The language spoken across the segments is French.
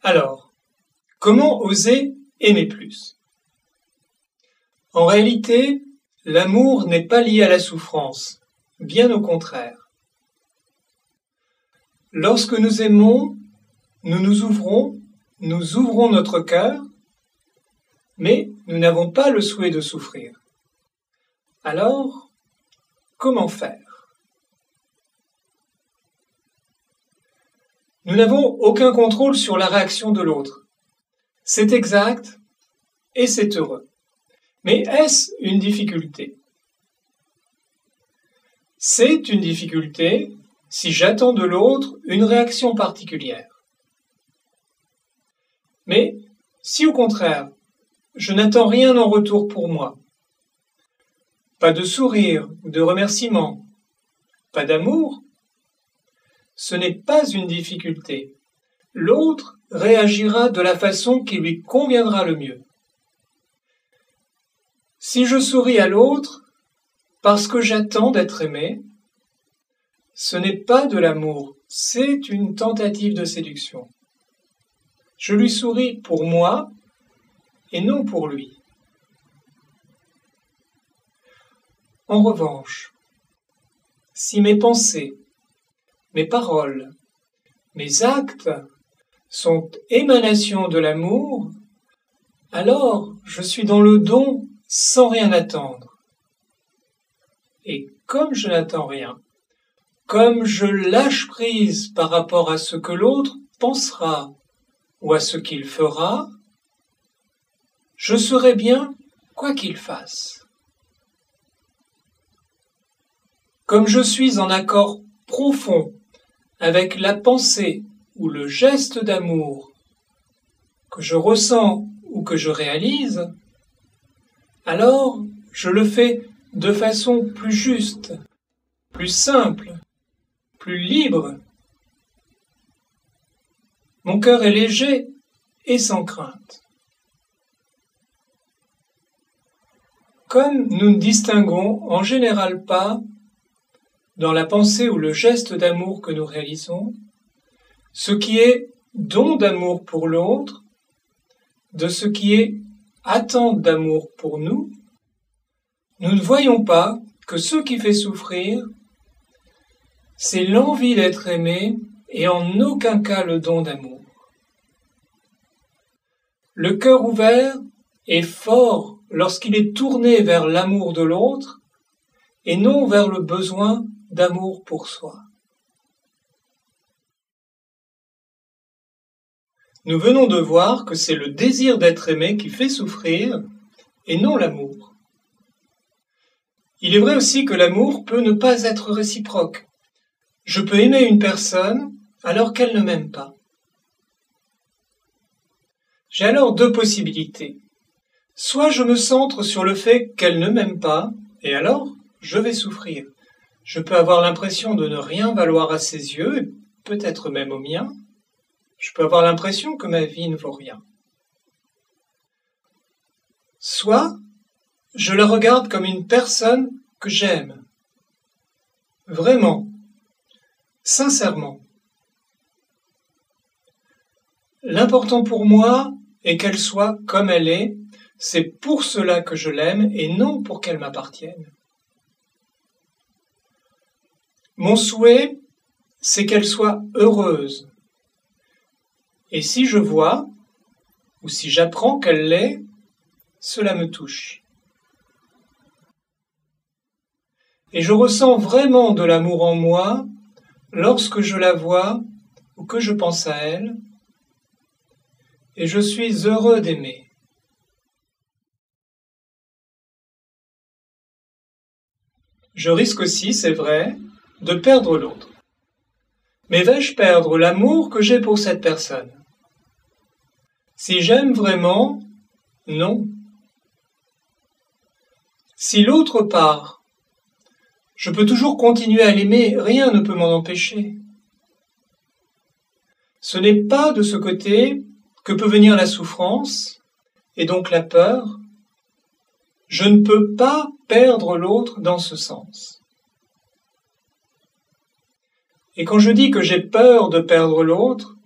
Alors, comment oser aimer plus? En réalité, l'amour n'est pas lié à la souffrance, bien au contraire. Lorsque nous aimons, nous ouvrons notre cœur, mais nous n'avons pas le souhait de souffrir. Alors, comment faire? Nous n'avons aucun contrôle sur la réaction de l'autre. C'est exact et c'est heureux. Mais est-ce une difficulté? C'est une difficulté si j'attends de l'autre une réaction particulière. Mais si au contraire, je n'attends rien en retour pour moi, pas de sourire ou de remerciement, pas d'amour, ce n'est pas une difficulté. L'autre réagira de la façon qui lui conviendra le mieux. Si je souris à l'autre parce que j'attends d'être aimé, ce n'est pas de l'amour, c'est une tentative de séduction. Je lui souris pour moi et non pour lui. En revanche, si mes pensées, mes paroles, mes actes sont émanations de l'amour, alors je suis dans le don sans rien attendre. Et comme je n'attends rien, comme je lâche prise par rapport à ce que l'autre pensera ou à ce qu'il fera, je serai bien quoi qu'il fasse. Comme je suis en accord profond avec la pensée ou le geste d'amour que je ressens ou que je réalise, alors je le fais de façon plus juste, plus simple, plus libre. Mon cœur est léger et sans crainte. Comme nous ne distinguons en général pas, dans la pensée ou le geste d'amour que nous réalisons, ce qui est don d'amour pour l'autre, de ce qui est attente d'amour pour nous, nous ne voyons pas que ce qui fait souffrir, c'est l'envie d'être aimé et en aucun cas le don d'amour. Le cœur ouvert est fort lorsqu'il est tourné vers l'amour de l'autre et non vers le besoin d'amour pour soi. Nous venons de voir que c'est le désir d'être aimé qui fait souffrir et non l'amour. Il est vrai aussi que l'amour peut ne pas être réciproque. Je peux aimer une personne alors qu'elle ne m'aime pas. J'ai alors deux possibilités. Soit je me centre sur le fait qu'elle ne m'aime pas, et alors je vais souffrir. Je peux avoir l'impression de ne rien valoir à ses yeux, et peut-être même aux miens. Je peux avoir l'impression que ma vie ne vaut rien. Soit je la regarde comme une personne que j'aime. Vraiment, sincèrement. L'important pour moi est qu'elle soit comme elle est, c'est pour cela que je l'aime et non pour qu'elle m'appartienne. Mon souhait, c'est qu'elle soit heureuse. Et si je vois, ou si j'apprends qu'elle l'est, cela me touche. Et je ressens vraiment de l'amour en moi lorsque je la vois ou que je pense à elle, et je suis heureux d'aimer. Je risque aussi, c'est vrai, de perdre l'autre. Mais vais-je perdre l'amour que j'ai pour cette personne? Si j'aime vraiment, non. Si l'autre part, je peux toujours continuer à l'aimer, rien ne peut m'en empêcher. Ce n'est pas de ce côté que peut venir la souffrance, et donc la peur. Je ne peux pas perdre l'autre dans ce sens. Et quand je dis que j'ai peur de perdre l'autre,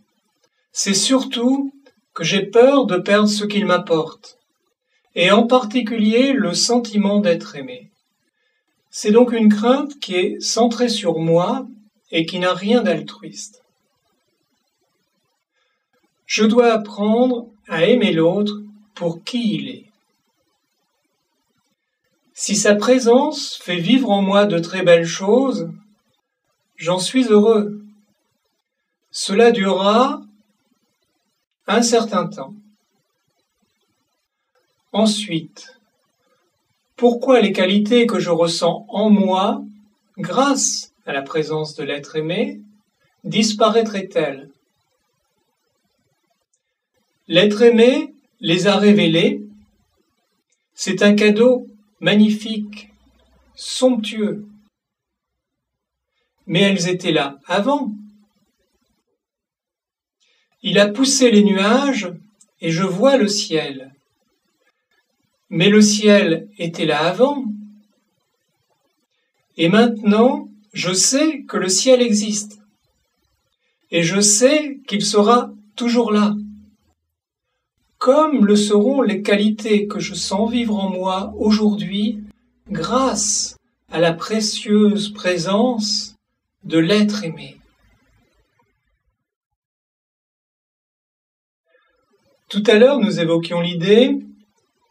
c'est surtout que j'ai peur de perdre ce qu'il m'apporte, et en particulier le sentiment d'être aimé. C'est donc une crainte qui est centrée sur moi et qui n'a rien d'altruiste. Je dois apprendre à aimer l'autre pour qui il est. Si sa présence fait vivre en moi de très belles choses, j'en suis heureux. Cela durera un certain temps. Ensuite, pourquoi les qualités que je ressens en moi, grâce à la présence de l'être aimé, disparaîtraient-elles? L'être aimé les a révélées. C'est un cadeau magnifique, somptueux. Mais elles étaient là avant. Il a poussé les nuages et je vois le ciel. Mais le ciel était là avant. Et maintenant, je sais que le ciel existe. Et je sais qu'il sera toujours là. Comme le seront les qualités que je sens vivre en moi aujourd'hui grâce à la précieuse présence de l'être aimé. Tout à l'heure, nous évoquions l'idée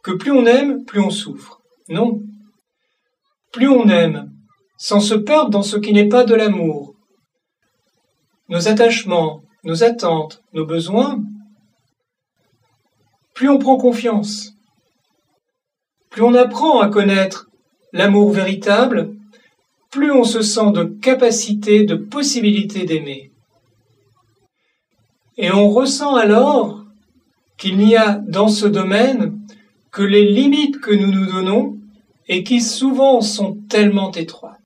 que plus on aime, plus on souffre. Non. Plus on aime, sans se perdre dans ce qui n'est pas de l'amour, nos attachements, nos attentes, nos besoins, plus on prend confiance, plus on apprend à connaître l'amour véritable, plus on se sent de capacité, de possibilité d'aimer. Et on ressent alors qu'il n'y a dans ce domaine que les limites que nous nous donnons et qui souvent sont tellement étroites.